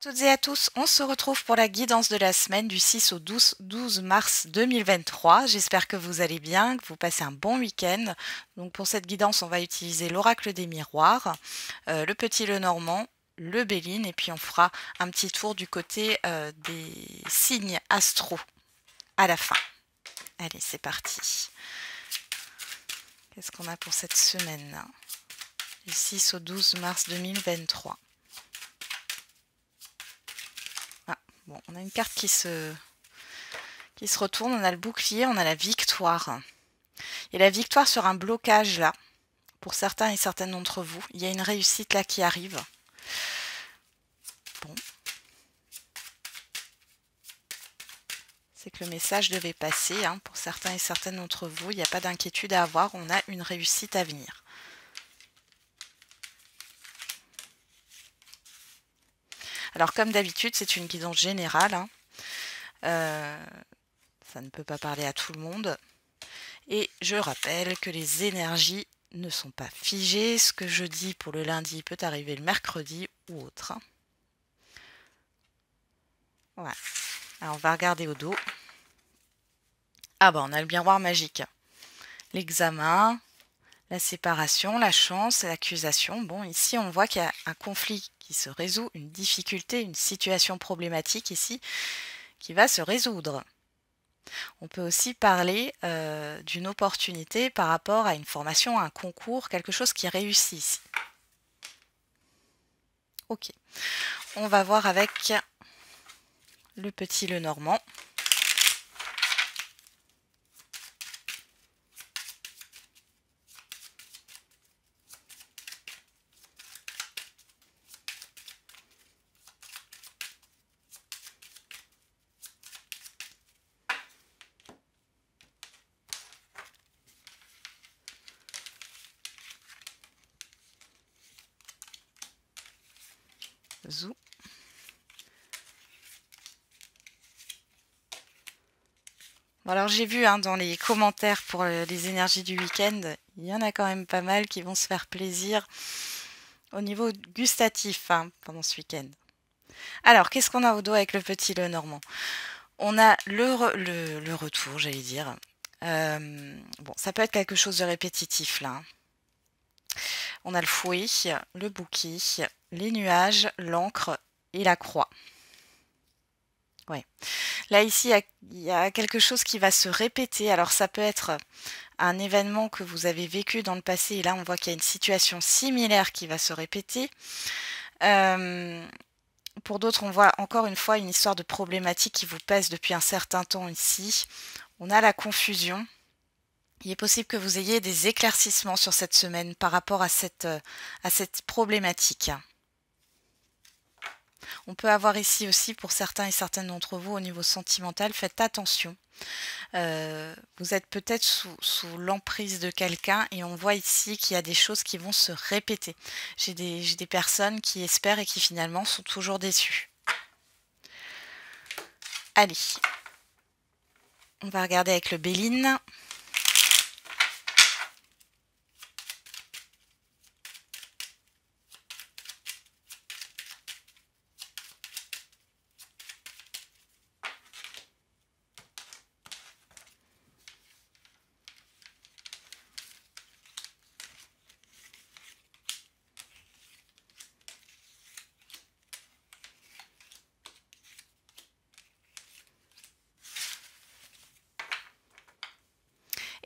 Toutes et à tous, on se retrouve pour la guidance de la semaine du 6 au 12 mars 2023. J'espère que vous allez bien, que vous passez un bon week-end. Donc pour cette guidance, on va utiliser l'oracle des miroirs, le petit Lenormand, le Béline, et puis on fera un petit tour du côté des signes astro à la fin. Allez, c'est parti. Qu'est-ce qu'on a pour cette semaine du 6 au 12 mars 2023? Bon, on a une carte qui se retourne, on a le bouclier, on a la victoire. Et la victoire sur un blocage là, pour certains et certaines d'entre vous. Il y a une réussite là qui arrive. Bon. C'est que le message devait passer, hein, pour certains et certaines d'entre vous. Il n'y a pas d'inquiétude à avoir, on a une réussite à venir. Alors comme d'habitude, c'est une guidance générale, hein. Ça ne peut pas parler à tout le monde. Et je rappelle que les énergies ne sont pas figées. Ce que je dis pour le lundi peut arriver le mercredi ou autre. Voilà. Alors on va regarder au dos. Ah bah on a le miroir magique. L'examen, la séparation, la chance, l'accusation. Bon, ici on voit qu'il y a un conflit qui se résout, une difficulté, une situation problématique ici qui va se résoudre. On peut aussi parler d'une opportunité par rapport à une formation, à un concours, quelque chose qui réussit ici. Ok. On va voir avec le petit Lenormand. Zou. Bon, alors j'ai vu, hein, dans les commentaires pour les énergies du week-end, il y en a quand même pas mal qui vont se faire plaisir au niveau gustatif, hein, pendant ce week-end. Alors, qu'est-ce qu'on a au dos avec le petit Lenormand? On a le retour, j'allais dire. Bon, ça peut être quelque chose de répétitif là, hein. On a le fouet, le bouquet, les nuages, l'encre et la croix. Ouais. Là, ici, il y a quelque chose qui va se répéter. Alors, ça peut être un événement que vous avez vécu dans le passé. Et là, on voit qu'il y a une situation similaire qui va se répéter. Pour d'autres, on voit encore une fois une histoire de problématique qui vous pèse depuis un certain temps ici. On a la confusion. Il est possible que vous ayez des éclaircissements sur cette semaine par rapport à cette problématique. On peut avoir ici aussi, pour certains et certaines d'entre vous, au niveau sentimental, faites attention. Vous êtes peut-être sous l'emprise de quelqu'un et on voit ici qu'il y a des choses qui vont se répéter. J'ai des personnes qui espèrent et qui finalement sont toujours déçues. Allez, on va regarder avec le Béline.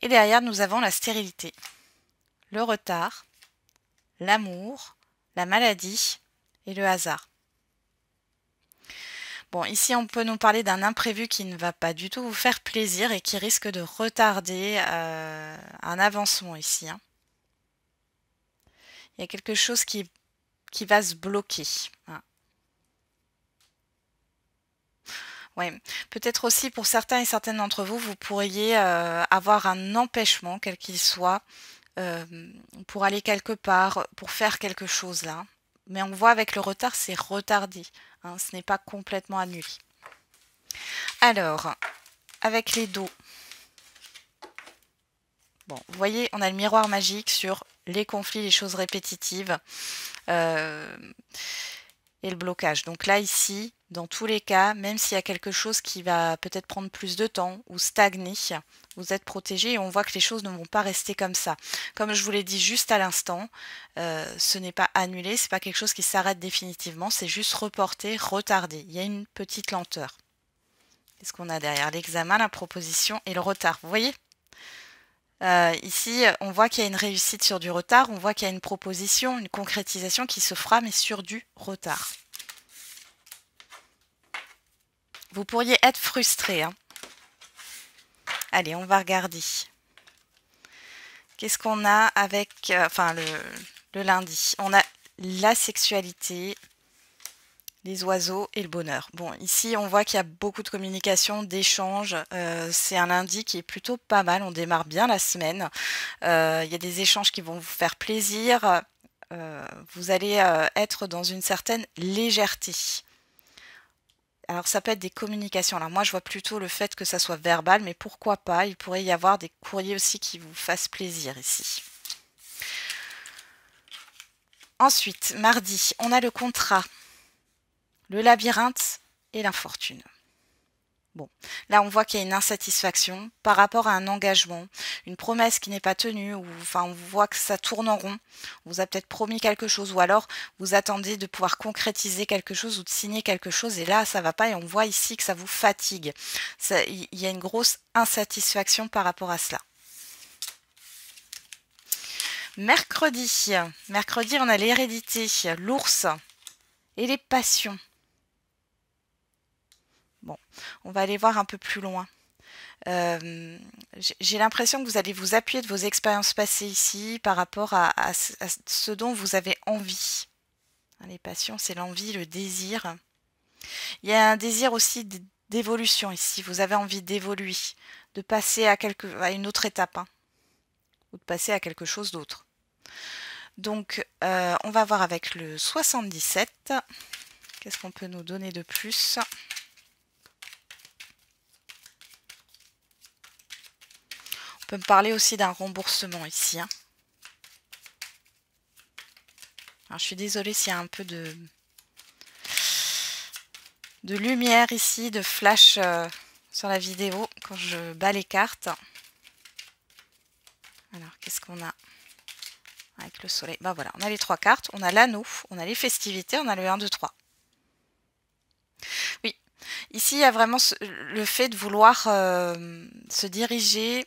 Et derrière, nous avons la stérilité, le retard, l'amour, la maladie et le hasard. Bon, ici, on peut nous parler d'un imprévu qui ne va pas du tout vous faire plaisir et qui risque de retarder un avancement ici, hein. Il y a quelque chose qui va se bloquer, hein. Ouais. Peut-être aussi pour certains et certaines d'entre vous, vous pourriez avoir un empêchement, quel qu'il soit, euh, pour aller quelque part, pour faire quelque chose là. Mais on voit avec le retard, c'est retardé, hein, ce n'est pas complètement annulé. Alors, avec les dos. Bon, vous voyez, on a le miroir magique sur les conflits, les choses répétitives. et le blocage. Donc là, ici, dans tous les cas, même s'il y a quelque chose qui va peut-être prendre plus de temps ou stagner, vous êtes protégé et on voit que les choses ne vont pas rester comme ça. Comme je vous l'ai dit juste à l'instant, ce n'est pas annulé, c'est pas quelque chose qui s'arrête définitivement, c'est juste reporté, retardé. Il y a une petite lenteur. Qu'est-ce qu'on a derrière? L'examen, la proposition et le retard. Vous voyez? Ici, on voit qu'il y a une réussite sur du retard, on voit qu'il y a une proposition, une concrétisation qui se fera, mais sur du retard. Vous pourriez être frustré, hein. Allez, on va regarder. Qu'est-ce qu'on a avec le lundi? On a la sexualité, les oiseaux et le bonheur. Bon, ici, on voit qu'il y a beaucoup de communication, d'échanges. C'est un lundi qui est plutôt pas mal. On démarre bien la semaine. Il y a des échanges qui vont vous faire plaisir. Vous allez être dans une certaine légèreté. Alors, ça peut être des communications. Alors, moi, je vois plutôt le fait que ça soit verbal, mais pourquoi pas? Il pourrait y avoir des courriers aussi qui vous fassent plaisir ici. Ensuite, mardi, on a le contrat, le labyrinthe et l'infortune. Bon, là on voit qu'il y a une insatisfaction par rapport à un engagement, une promesse qui n'est pas tenue, ou enfin on voit que ça tourne en rond. On vous a peut-être promis quelque chose, ou alors vous attendez de pouvoir concrétiser quelque chose ou de signer quelque chose, et là ça va pas, et on voit ici que ça vous fatigue. Il y a une grosse insatisfaction par rapport à cela. Mercredi, on a l'hérédité, l'ours et les passions. Bon, on va aller voir un peu plus loin. J'ai l'impression que vous allez vous appuyer de vos expériences passées ici par rapport à ce dont vous avez envie. Les passions, c'est l'envie, le désir. Il y a un désir aussi d'évolution ici. Vous avez envie d'évoluer, de passer à une autre étape, hein, ou de passer à quelque chose d'autre. Donc, on va voir avec le 77. Qu'est-ce qu'on peut nous donner de plus ? On peut me parler aussi d'un remboursement ici, hein. Alors, je suis désolée s'il y a un peu de lumière ici, de flash sur la vidéo quand je bats les cartes. Alors, qu'est-ce qu'on a avec le soleil? Ben voilà, on a les 3 cartes, on a l'anneau, on a les festivités, on a le 1, 2, 3. Oui, ici, il y a vraiment le fait de vouloir se diriger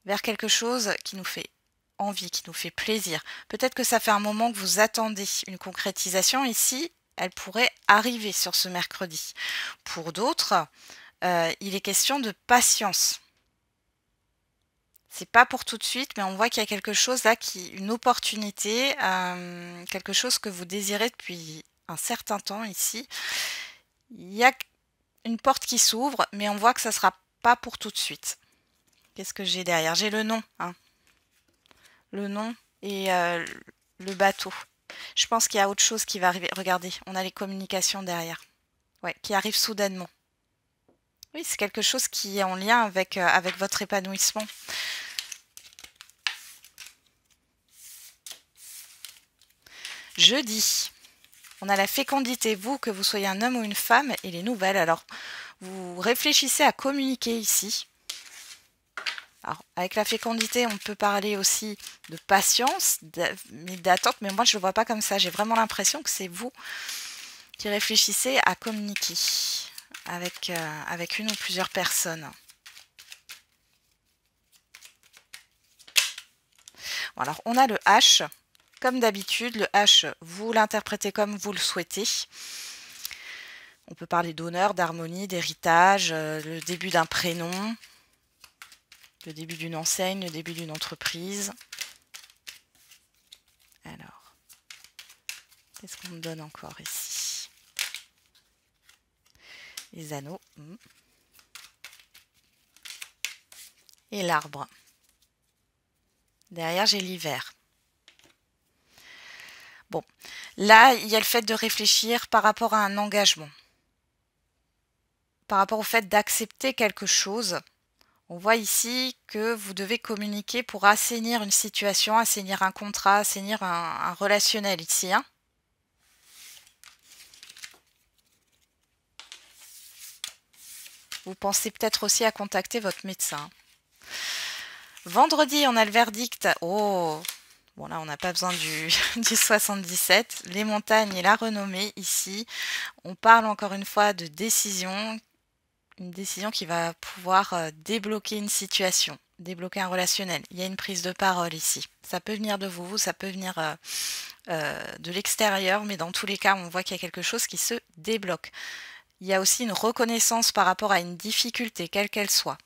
vers quelque chose qui nous fait envie, qui nous fait plaisir. Peut-être que ça fait un moment que vous attendez une concrétisation. Ici, elle pourrait arriver sur ce mercredi. Pour d'autres, il est question de patience. C'est pas pour tout de suite, mais on voit qu'il y a quelque chose là, une opportunité, quelque chose que vous désirez depuis un certain temps ici. Il y a une porte qui s'ouvre, mais on voit que ça ne sera pas pour tout de suite. Qu'est-ce que j'ai derrière? J'ai le nom, hein. Le nom et le bateau. Je pense qu'il y a autre chose qui va arriver. Regardez, on a les communications derrière. Ouais, qui arrivent soudainement. Oui, c'est quelque chose qui est en lien avec votre épanouissement. Jeudi, on a la fécondité, vous, que vous soyez un homme ou une femme, et les nouvelles. Alors, vous réfléchissez à communiquer ici. Alors, avec la fécondité, on peut parler aussi de patience, mais d'attente, mais moi je ne le vois pas comme ça. J'ai vraiment l'impression que c'est vous qui réfléchissez à communiquer avec une ou plusieurs personnes. Bon, alors, on a le H. Comme d'habitude, le H, vous l'interprétez comme vous le souhaitez. On peut parler d'honneur, d'harmonie, d'héritage, le début d'un prénom, le début d'une enseigne, le début d'une entreprise. Alors, qu'est-ce qu'on me donne encore ici? Les anneaux. Et l'arbre. Derrière, j'ai l'hiver. Bon, là, il y a le fait de réfléchir par rapport à un engagement. Par rapport au fait d'accepter quelque chose. On voit ici que vous devez communiquer pour assainir une situation, assainir un contrat, assainir un relationnel ici, hein. Vous pensez peut-être aussi à contacter votre médecin. Vendredi, on a le verdict. Oh, bon là, on n'a pas besoin du, du 77. Les montagnes et la renommée ici. On parle encore une fois de décision. Une décision qui va pouvoir débloquer une situation, débloquer un relationnel. Il y a une prise de parole ici. Ça peut venir de vous, ça peut venir de l'extérieur, mais dans tous les cas, on voit qu'il y a quelque chose qui se débloque. Il y a aussi une reconnaissance par rapport à une difficulté, quelle qu'elle soit.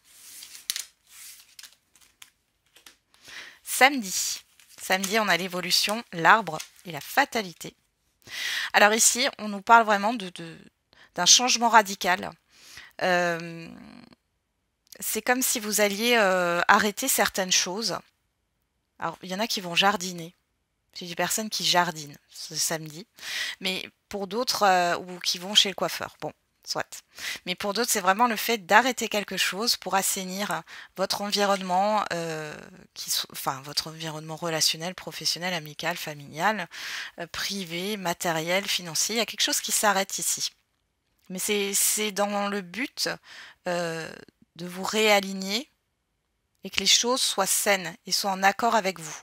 Samedi. Samedi, on a l'évolution, l'arbre et la fatalité. Alors ici, on nous parle vraiment d'un changement radical. C'est comme si vous alliez arrêter certaines choses. Alors, il y en a qui vont jardiner. J'ai des personnes qui jardinent ce samedi. Mais pour d'autres, ou qui vont chez le coiffeur. Bon, soit. Mais pour d'autres, c'est vraiment le fait d'arrêter quelque chose pour assainir votre environnement, enfin, votre environnement relationnel, professionnel, amical, familial, privé, matériel, financier. Il y a quelque chose qui s'arrête ici. Mais c'est dans le but de vous réaligner et que les choses soient saines et soient en accord avec vous.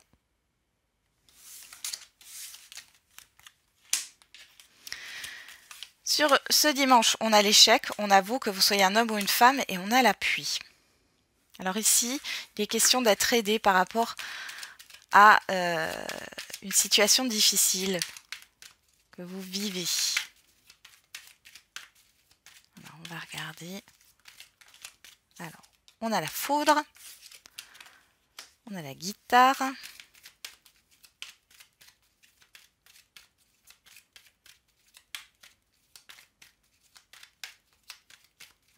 Sur ce dimanche, on a l'échec, on a vous, que vous soyez un homme ou une femme, et on a l'appui. Alors ici, il est question d'être aidé par rapport à une situation difficile que vous vivez. Alors, on va regarder. Alors, on a la foudre. On a la guitare.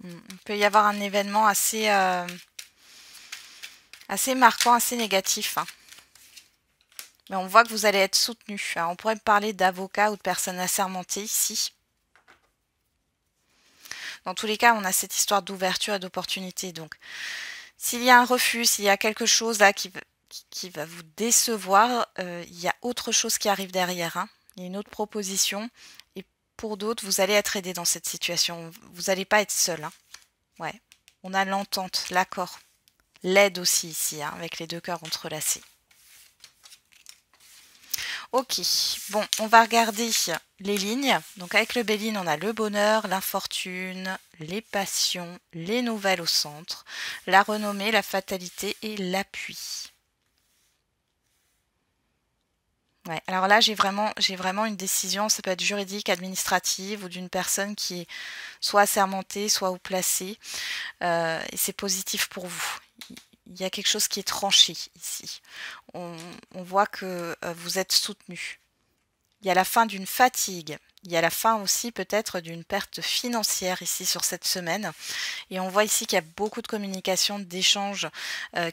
Il peut y avoir un événement assez marquant, assez négatif. Hein. Mais on voit que vous allez être soutenu. Alors, on pourrait parler d'avocat ou de personnes assermentées ici. Dans tous les cas, on a cette histoire d'ouverture et d'opportunité. Donc, s'il y a un refus, s'il y a quelque chose là qui va vous décevoir, il y a autre chose qui arrive derrière. Hein. Il y a une autre proposition. Et pour d'autres, vous allez être aidé dans cette situation. Vous n'allez pas être seul. Hein. Ouais. On a l'entente, l'accord. L'aide aussi ici, hein, avec les deux cœurs entrelacés. Ok, bon, on va regarder les lignes. Donc avec le Béline, on a le bonheur, l'infortune, les passions, les nouvelles au centre, la renommée, la fatalité et l'appui. Ouais, alors là, j'ai vraiment une décision, ça peut être juridique, administrative ou d'une personne qui est soit assermentée, soit haut placée. Et c'est positif pour vous. Il y a quelque chose qui est tranché ici. On voit que vous êtes soutenu. Il y a la fin d'une fatigue. Il y a la fin aussi peut-être d'une perte financière ici sur cette semaine. Et on voit ici qu'il y a beaucoup de communication, d'échanges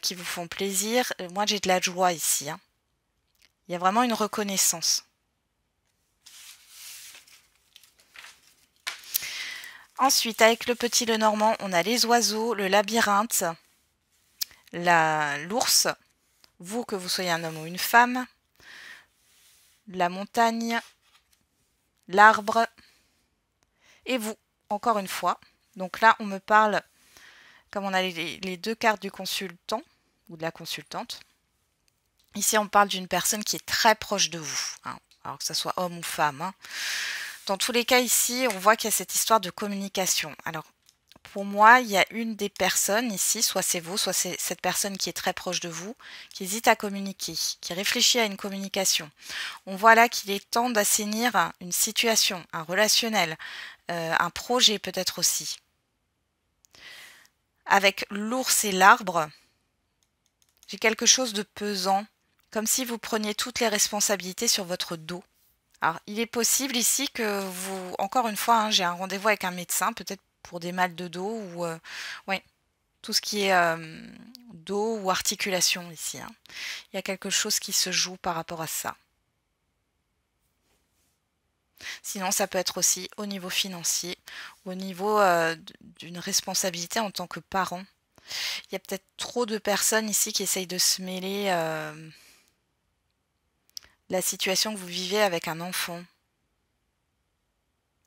qui vous font plaisir. Moi, j'ai de la joie ici. Hein. Il y a vraiment une reconnaissance. Ensuite, avec le petit Lenormand, on a les oiseaux, le labyrinthe, l'ours, vous que vous soyez un homme ou une femme, la montagne, l'arbre et vous, encore une fois. Donc là, on me parle, comme on a les deux cartes du consultant ou de la consultante. Ici, on parle d'une personne qui est très proche de vous, hein, alors que ce soit homme ou femme. Hein. Dans tous les cas, ici, on voit qu'il y a cette histoire de communication. Alors, pour moi, il y a une des personnes ici, soit c'est vous, soit c'est cette personne qui est très proche de vous, qui hésite à communiquer, qui réfléchit à une communication. On voit là qu'il est temps d'assainir une situation, un relationnel, un projet peut-être aussi. Avec l'ours et l'arbre, j'ai quelque chose de pesant, comme si vous preniez toutes les responsabilités sur votre dos. Alors, il est possible ici que vous, encore une fois, hein, j'ai un rendez-vous avec un médecin, peut-être pour des mal de dos ou ouais, tout ce qui est dos ou articulation ici. Hein. Il y a quelque chose qui se joue par rapport à ça. Sinon, ça peut être aussi au niveau financier, au niveau d'une responsabilité en tant que parent. Il y a peut-être trop de personnes ici qui essayent de se mêler la situation que vous vivez avec un enfant.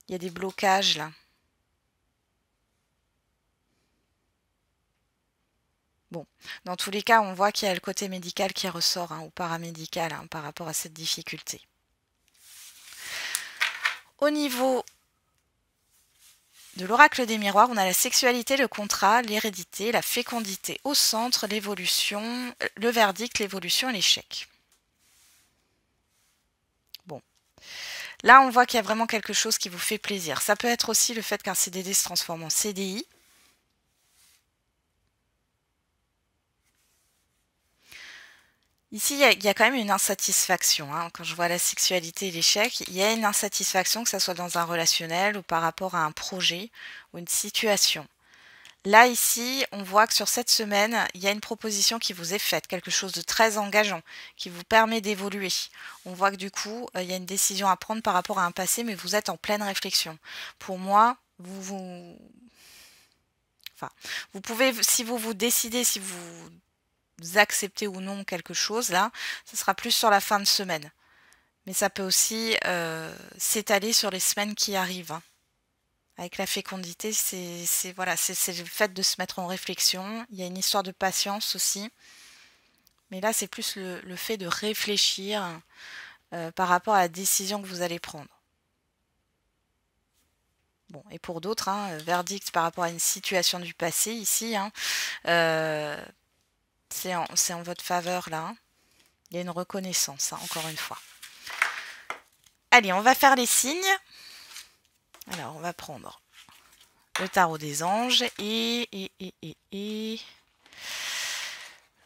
Il y a des blocages là. Bon, dans tous les cas, on voit qu'il y a le côté médical qui ressort, hein, ou paramédical, hein, par rapport à cette difficulté. Au niveau de l'oracle des miroirs, on a la sexualité, le contrat, l'hérédité, la fécondité au centre, l'évolution, le verdict, l'évolution et l'échec. Bon. Là, on voit qu'il y a vraiment quelque chose qui vous fait plaisir. Ça peut être aussi le fait qu'un CDD se transforme en CDI. Ici, il y a quand même une insatisfaction. Hein. Quand je vois la sexualité et l'échec, il y a une insatisfaction, que ce soit dans un relationnel ou par rapport à un projet ou une situation. Là, ici, on voit que sur cette semaine, il y a une proposition qui vous est faite, quelque chose de très engageant, qui vous permet d'évoluer. On voit que du coup, il y a une décision à prendre par rapport à un passé, mais vous êtes en pleine réflexion. Pour moi, vous pouvez, si vous décidez, si vous acceptez ou non quelque chose, là, ce sera plus sur la fin de semaine. Mais ça peut aussi s'étaler sur les semaines qui arrivent. Hein. Avec la fécondité, c'est le fait de se mettre en réflexion. Il y a une histoire de patience aussi. Mais là, c'est plus le fait de réfléchir par rapport à la décision que vous allez prendre. Bon, et pour d'autres, hein, verdict par rapport à une situation du passé ici, hein, c'est en votre faveur là. Hein. Il y a une reconnaissance, hein, encore une fois. Allez, on va faire les signes. Alors, on va prendre le tarot des anges et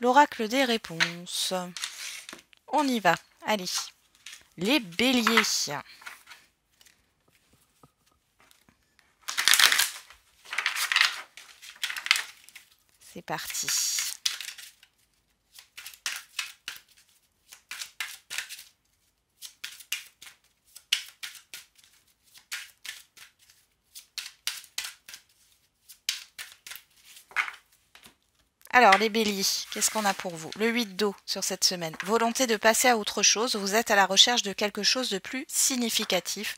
l'oracle des réponses. On y va. Allez. Les béliers. C'est parti. Alors, les béliers, qu'est-ce qu'on a pour vous? Le 8 d'eau sur cette semaine. Volonté de passer à autre chose. Vous êtes à la recherche de quelque chose de plus significatif.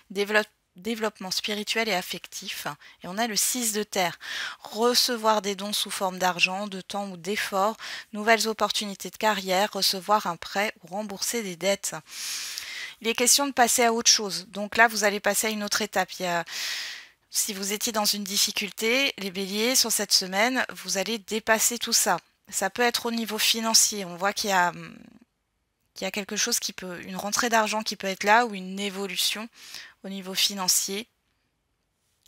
Développement spirituel et affectif. Et on a le 6 de terre. Recevoir des dons sous forme d'argent, de temps ou d'effort. Nouvelles opportunités de carrière. Recevoir un prêt ou rembourser des dettes. Il est question de passer à autre chose. Donc là, vous allez passer à une autre étape. Si vous étiez dans une difficulté, les béliers, sur cette semaine, vous allez dépasser tout ça. Ça peut être au niveau financier. On voit qu'il y a quelque chose qui peut, une rentrée d'argent qui peut être là ou une évolution au niveau financier.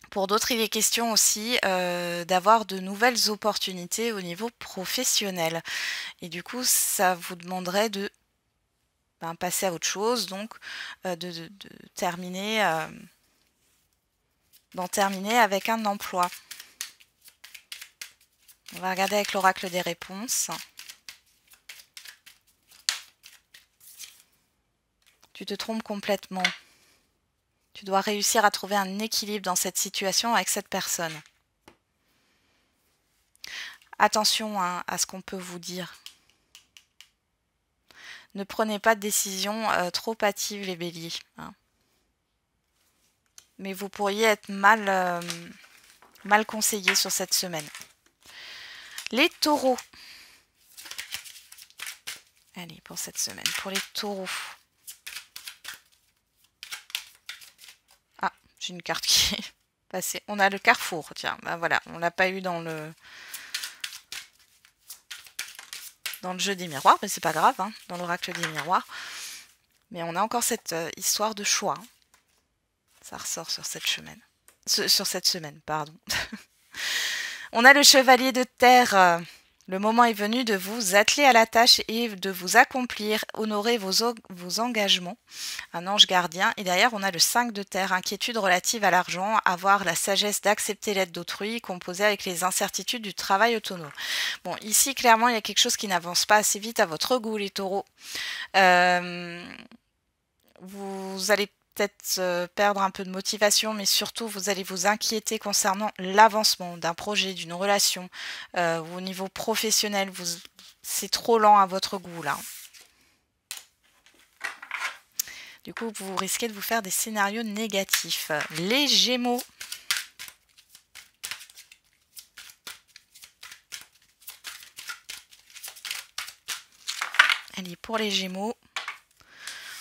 Pour d'autres, il est question aussi d'avoir de nouvelles opportunités au niveau professionnel. Et du coup, ça vous demanderait de passer à autre chose, donc de terminer... d'en terminer avec un emploi. On va regarder avec l'oracle des réponses. Tu te trompes complètement. Tu dois réussir à trouver un équilibre dans cette situation avec cette personne. Attention hein, à ce qu'on peut vous dire. Ne prenez pas de décisions trop hâtives les béliers. Hein. Mais vous pourriez être mal conseillé sur cette semaine. Les taureaux. Allez, pour cette semaine, pour les taureaux. Ah, j'ai une carte qui est passée. On a le carrefour, tiens, voilà, on l'a pas eu dans le jeu des miroirs, mais c'est pas grave, hein, dans l'oracle des miroirs. Mais on a encore cette histoire de choix. Hein. Ça ressort sur cette semaine. Sur cette semaine, pardon. On a le chevalier de terre. Le moment est venu de vous atteler à la tâche et de vous accomplir, honorer vos engagements. Un ange gardien. Et derrière, on a le 5 de terre. Inquiétude relative à l'argent. Avoir la sagesse d'accepter l'aide d'autrui, composée avec les incertitudes du travail autonome. Bon, ici, clairement, il y a quelque chose qui n'avance pas assez vite à votre goût, les taureaux. Vous allez peut-être perdre un peu de motivation, mais surtout vous allez vous inquiéter concernant l'avancement d'un projet, d'une relation, au niveau professionnel. C'est trop lent à votre goût là. Du coup, vous risquez de vous faire des scénarios négatifs. Les Gémeaux. Allez, pour les Gémeaux,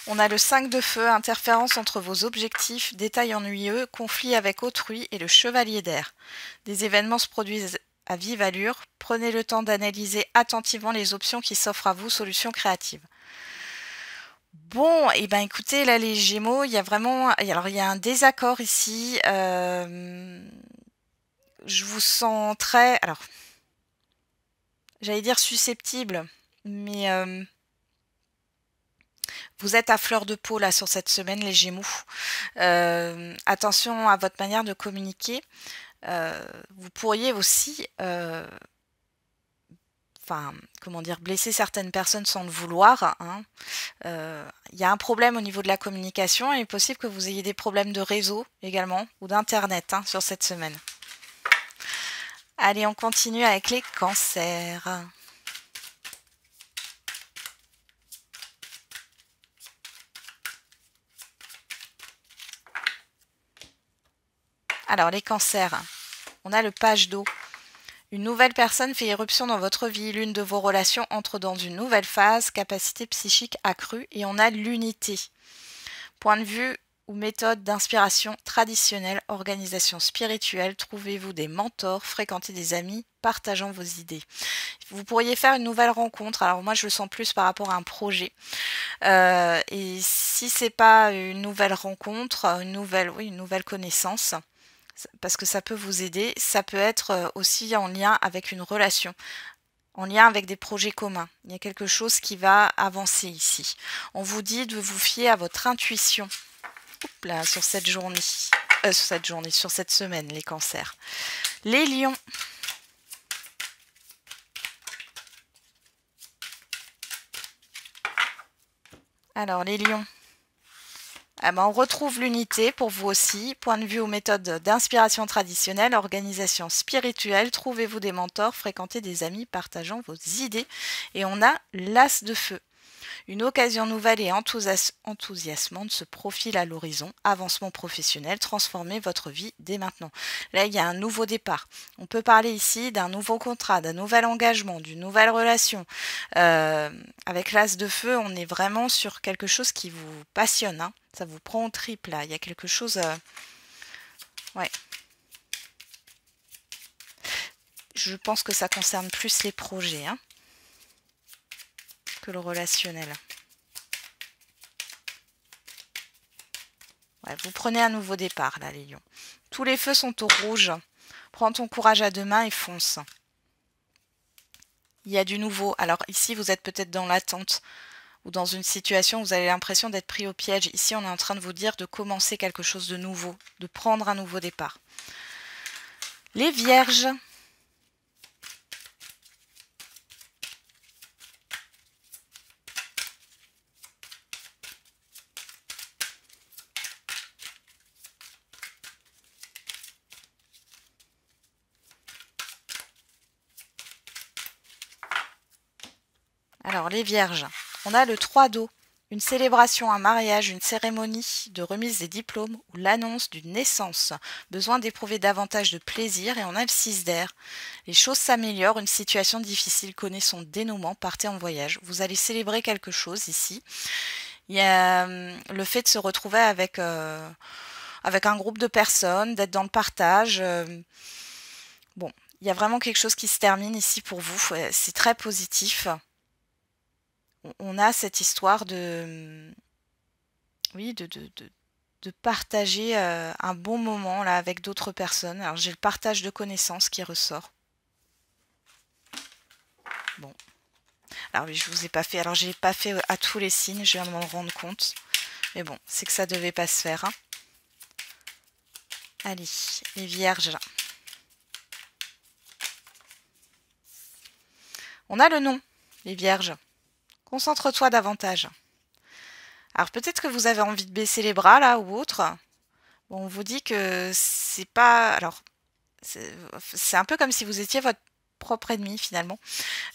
on a le 5 de feu, interférence entre vos objectifs, détails ennuyeux, conflit avec autrui et le chevalier d'air. Des événements se produisent à vive allure. Prenez le temps d'analyser attentivement les options qui s'offrent à vous, solutions créatives. Bon, et ben écoutez, là les Gémeaux, il y a vraiment, alors il y a un désaccord ici. Je vous sens très, alors, j'allais dire susceptible, mais vous êtes à fleur de peau là sur cette semaine, les Gémeaux. Attention à votre manière de communiquer. Vous pourriez aussi, enfin, comment dire, blesser certaines personnes sans le vouloir, hein. Il y a un problème au niveau de la communication et il est possible que vous ayez des problèmes de réseau également ou d'internet, hein, sur cette semaine. Allez, on continue avec les cancers. Alors, les cancers, on a le page d'eau. Une nouvelle personne fait irruption dans votre vie. L'une de vos relations entre dans une nouvelle phase, capacité psychique accrue. Et on a l'unité. Point de vue ou méthode d'inspiration traditionnelle, organisation spirituelle, trouvez-vous des mentors, fréquentez des amis, partageant vos idées. Vous pourriez faire une nouvelle rencontre. Alors moi, je le sens plus par rapport à un projet. Et si c'est pas une nouvelle rencontre, une nouvelle connaissance, parce que ça peut vous aider, ça peut être aussi en lien avec une relation, en lien avec des projets communs. Il y a quelque chose qui va avancer ici. On vous dit de vous fier à votre intuition. Là, sur cette semaine, les cancers. Les lions. Alors, les lions. Ah ben, on retrouve l'unité pour vous aussi. Point de vue aux méthodes d'inspiration traditionnelle, organisation spirituelle, trouvez-vous des mentors, fréquentez des amis, partageant vos idées. Et on a l'as de feu. Une occasion nouvelle et enthousiasmante se profile à l'horizon. Avancement professionnel, transformez votre vie dès maintenant. Là, il y a un nouveau départ. On peut parler ici d'un nouveau contrat, d'un nouvel engagement, d'une nouvelle relation. Avec l'as de feu, on est vraiment sur quelque chose qui vous passionne, hein. Ça vous prend au trip, là. Il y a quelque chose... ouais. Je pense que ça concerne plus les projets, hein, que le relationnel. Ouais, vous prenez un nouveau départ, là, les lions. Tous les feux sont au rouge. Prends ton courage à deux mains et fonce. Il y a du nouveau. Alors ici, vous êtes peut-être dans l'attente ou dans une situation où vous avez l'impression d'être pris au piège. Ici, on est en train de vous dire de commencer quelque chose de nouveau, de prendre un nouveau départ. Les vierges. Alors, les vierges, on a le 3 d'eau, une célébration, un mariage, une cérémonie de remise des diplômes ou l'annonce d'une naissance. Besoin d'éprouver davantage de plaisir et on a le 6 d'air. Les choses s'améliorent, une situation difficile connaît son dénouement, partez en voyage. Vous allez célébrer quelque chose ici. Il y a le fait de se retrouver avec un groupe de personnes, d'être dans le partage. Bon, il y a vraiment quelque chose qui se termine ici pour vous. C'est très positif. On a cette histoire de, oui, de partager un bon moment là avec d'autres personnes. Alors j'ai le partage de connaissances qui ressort. Bon. Alors oui, je vous ai pas fait. Alors j'ai pas fait à tous les signes, je viens de m'en rendre compte. Mais bon, c'est que ça devait pas se faire, hein. Allez, les vierges. On a le nom, les vierges. Concentre-toi davantage. Alors peut-être que vous avez envie de baisser les bras là ou autre. Bon, on vous dit que c'est pas... Alors, c'est un peu comme si vous étiez votre propre ennemi finalement.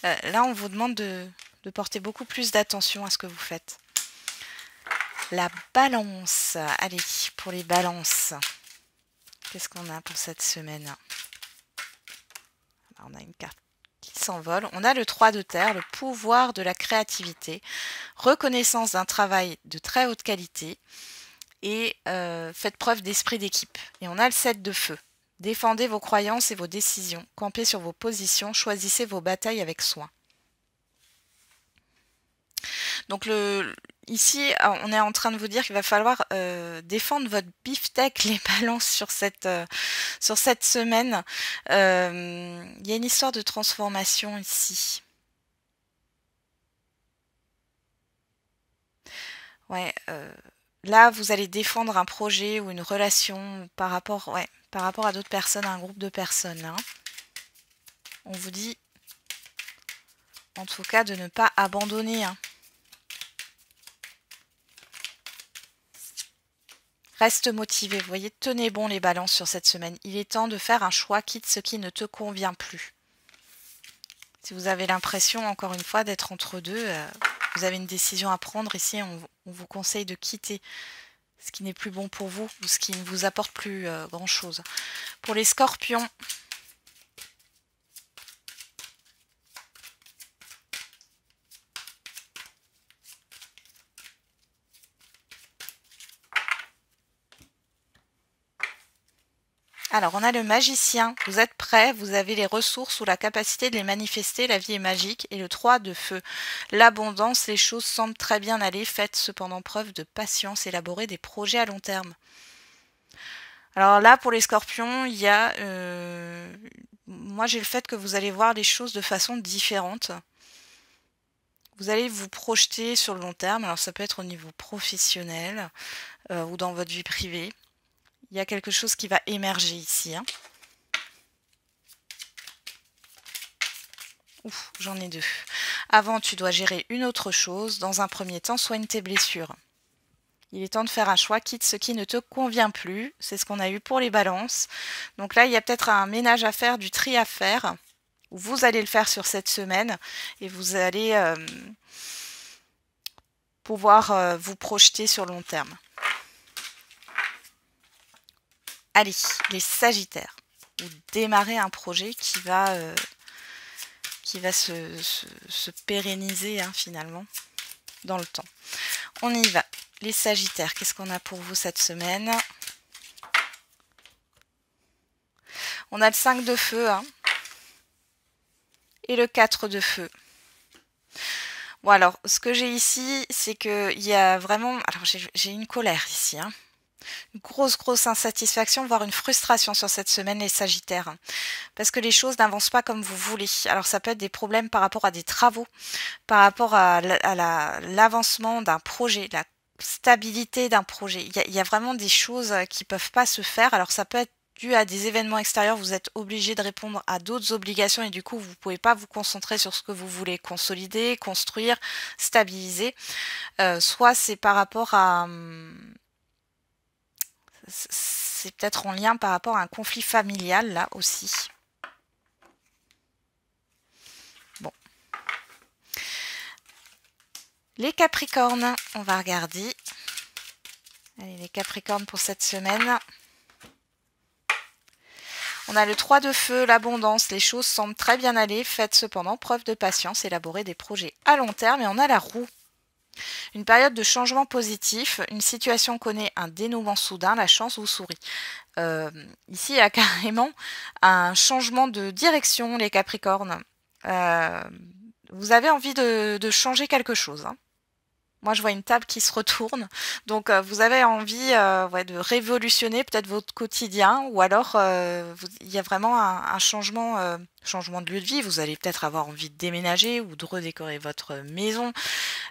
Là, on vous demande de porter beaucoup plus d'attention à ce que vous faites. La balance. Allez, pour les balances. Qu'est-ce qu'on a pour cette semaine? Alors, on a une carte qui s'envole. On a le 3 de terre, le pouvoir de la créativité, reconnaissance d'un travail de très haute qualité et faites preuve d'esprit d'équipe. Et on a le 7 de feu. Défendez vos croyances et vos décisions, campez sur vos positions, choisissez vos batailles avec soin. Donc ici, on est en train de vous dire qu'il va falloir défendre votre beefsteak, les balances sur cette semaine. Il y a une histoire de transformation ici. Ouais, là, vous allez défendre un projet ou une relation par rapport à d'autres personnes, à un groupe de personnes. Hein. On vous dit, en tout cas, de ne pas abandonner. Hein. Reste motivé, vous voyez, tenez bon les balances sur cette semaine. Il est temps de faire un choix, quitte ce qui ne te convient plus. Si vous avez l'impression, encore une fois, d'être entre deux, vous avez une décision à prendre. Ici, on vous conseille de quitter ce qui n'est plus bon pour vous ou ce qui ne vous apporte plus grand-chose. Pour les scorpions, alors, on a le magicien. Vous êtes prêts, vous avez les ressources ou la capacité de les manifester. La vie est magique. Et le 3 de feu. L'abondance, les choses semblent très bien aller. Faites cependant preuve de patience. Élaborez des projets à long terme. Alors là, pour les scorpions, il y a... moi, j'ai le fait que vous allez voir les choses de façon différente. Vous allez vous projeter sur le long terme. Alors, ça peut être au niveau professionnel ou dans votre vie privée. Il y a quelque chose qui va émerger ici. Hein. Ouf, j'en ai deux. Avant, tu dois gérer une autre chose. Dans un premier temps, soigne tes blessures. Il est temps de faire un choix, quitte ce qui ne te convient plus. C'est ce qu'on a eu pour les balances. Donc là, il y a peut-être un ménage à faire, du tri à faire. Vous allez le faire sur cette semaine. Et vous allez pouvoir vous projeter sur le long terme. Allez, les sagittaires. Vous démarrez un projet qui va se pérenniser hein, finalement dans le temps. On y va. Les sagittaires, qu'est-ce qu'on a pour vous cette semaine? On a le 5 de feu hein, et le 4 de feu. Bon alors, ce que j'ai ici, c'est qu'il y a vraiment... Alors j'ai une colère ici. Hein. Une grosse insatisfaction, voire une frustration sur cette semaine, les sagittaires. Parce que les choses n'avancent pas comme vous voulez. Alors ça peut être des problèmes par rapport à des travaux, par rapport à l'avancement d'un projet, la stabilité d'un projet. Il y a vraiment des choses qui ne peuvent pas se faire. Alors ça peut être dû à des événements extérieurs, vous êtes obligé de répondre à d'autres obligations et du coup vous ne pouvez pas vous concentrer sur ce que vous voulez consolider, construire, stabiliser. Soit c'est par rapport à... c'est peut-être en lien par rapport à un conflit familial, là aussi. Bon. Les Capricornes, on va regarder. Allez, les Capricornes pour cette semaine. On a le 3 de feu, l'abondance. Les choses semblent très bien aller. Faites cependant preuve de patience, élaborez des projets à long terme. Et on a la roue. Une période de changement positif, une situation connaît un dénouement soudain, la chance vous sourit. Ici, il y a carrément un changement de direction, les Capricornes. Vous avez envie de changer quelque chose. Hein. Moi, je vois une table qui se retourne. Donc, vous avez envie de révolutionner peut-être votre quotidien ou alors il y a vraiment un changement de lieu de vie. Vous allez peut-être avoir envie de déménager ou de redécorer votre maison.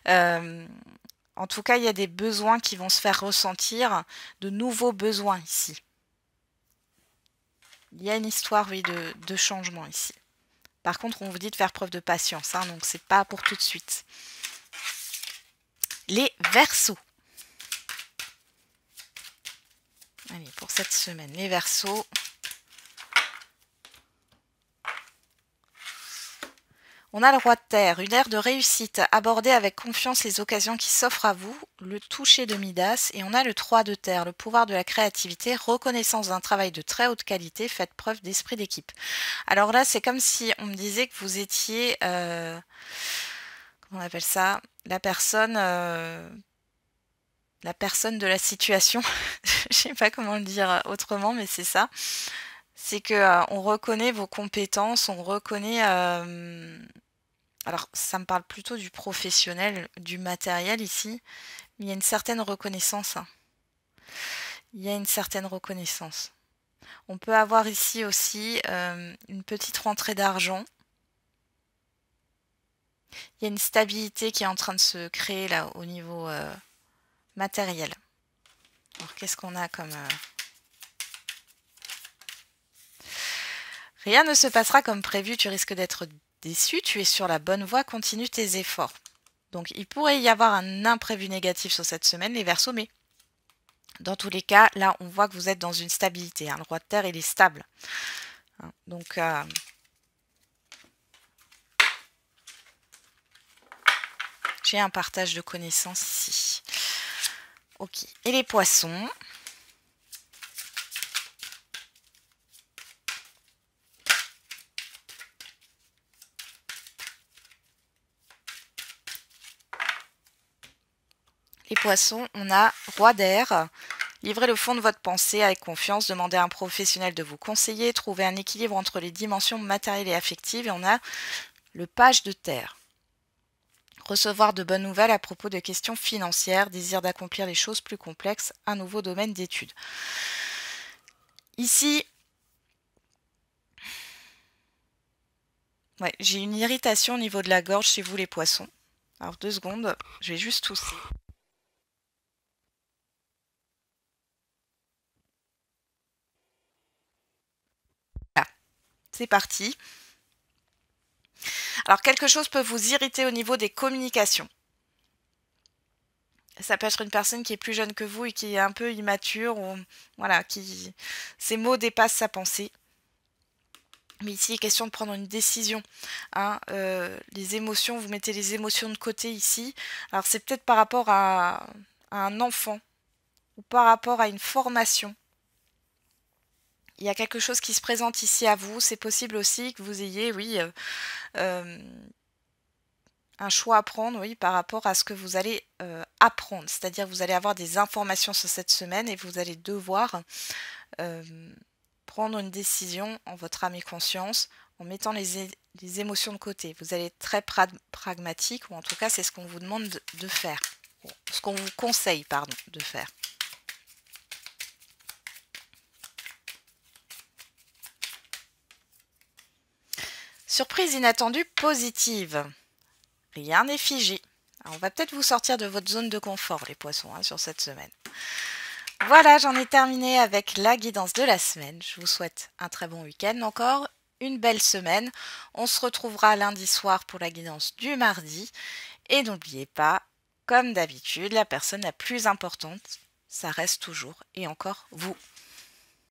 En tout cas, il y a des besoins qui vont se faire ressentir, de nouveaux besoins ici. Il y a une histoire, oui, de changement ici. Par contre, on vous dit de faire preuve de patience, hein, donc c'est pas pour tout de suite. Les Verseaux. Allez, pour cette semaine, les Verseaux. On a le roi de terre, une ère de réussite, aborder avec confiance les occasions qui s'offrent à vous, le toucher de Midas, et on a le 3 de terre, le pouvoir de la créativité, reconnaissance d'un travail de très haute qualité, faites preuve d'esprit d'équipe. Alors là, c'est comme si on me disait que vous étiez, comment on appelle ça, la personne de la situation. Je sais pas comment le dire autrement, mais c'est ça. C'est que on reconnaît vos compétences, on reconnaît. Alors, ça me parle plutôt du professionnel, du matériel ici, mais il y a une certaine reconnaissance, hein. Il y a une certaine reconnaissance. On peut avoir ici aussi une petite rentrée d'argent. Il y a une stabilité qui est en train de se créer là au niveau matériel. Alors, qu'est-ce qu'on a comme... Rien ne se passera comme prévu, tu risques d'être déçu, tu es sur la bonne voie, continue tes efforts. Donc il pourrait y avoir un imprévu négatif sur cette semaine, les Verseaux, mais dans tous les cas, là on voit que vous êtes dans une stabilité, hein. Le roi de terre, il est stable. Hein, donc j'ai un partage de connaissances ici. Ok, et les poissons. Les poissons, on a roi d'air. Livrez le fond de votre pensée avec confiance, demandez à un professionnel de vous conseiller, trouvez un équilibre entre les dimensions matérielles et affectives. Et on a le page de terre. Recevoir de bonnes nouvelles à propos de questions financières, désir d'accomplir les choses plus complexes, un nouveau domaine d'études. Ici, ouais, j'ai une irritation au niveau de la gorge chez vous les poissons. Alors 2 secondes, je vais juste tousser. Voilà, c'est parti. Alors quelque chose peut vous irriter au niveau des communications. Ça peut être une personne qui est plus jeune que vous et qui est un peu immature, ou voilà, qui ses mots dépassent sa pensée. Mais ici, il est question de prendre une décision. Hein. Les émotions, vous mettez les émotions de côté ici. Alors c'est peut-être par rapport à un enfant ou par rapport à une formation. Il y a quelque chose qui se présente ici à vous. C'est possible aussi que vous ayez, oui, un choix à prendre, oui, par rapport à ce que vous allez apprendre. C'est-à-dire que vous allez avoir des informations sur cette semaine et vous allez devoir prendre une décision en votre âme et conscience en mettant les émotions de côté. Vous allez être très pragmatique, ou en tout cas c'est ce qu'on vous demande de faire. Ce qu'on vous conseille, pardon, de faire. Surprise inattendue positive. Rien n'est figé. Alors, on va peut-être vous sortir de votre zone de confort, les poissons, hein, sur cette semaine. Voilà, j'en ai terminé avec la guidance de la semaine. Je vous souhaite un très bon week-end encore, une belle semaine. On se retrouvera lundi soir pour la guidance du mardi. Et n'oubliez pas, comme d'habitude, la personne la plus importante, ça reste toujours et encore vous.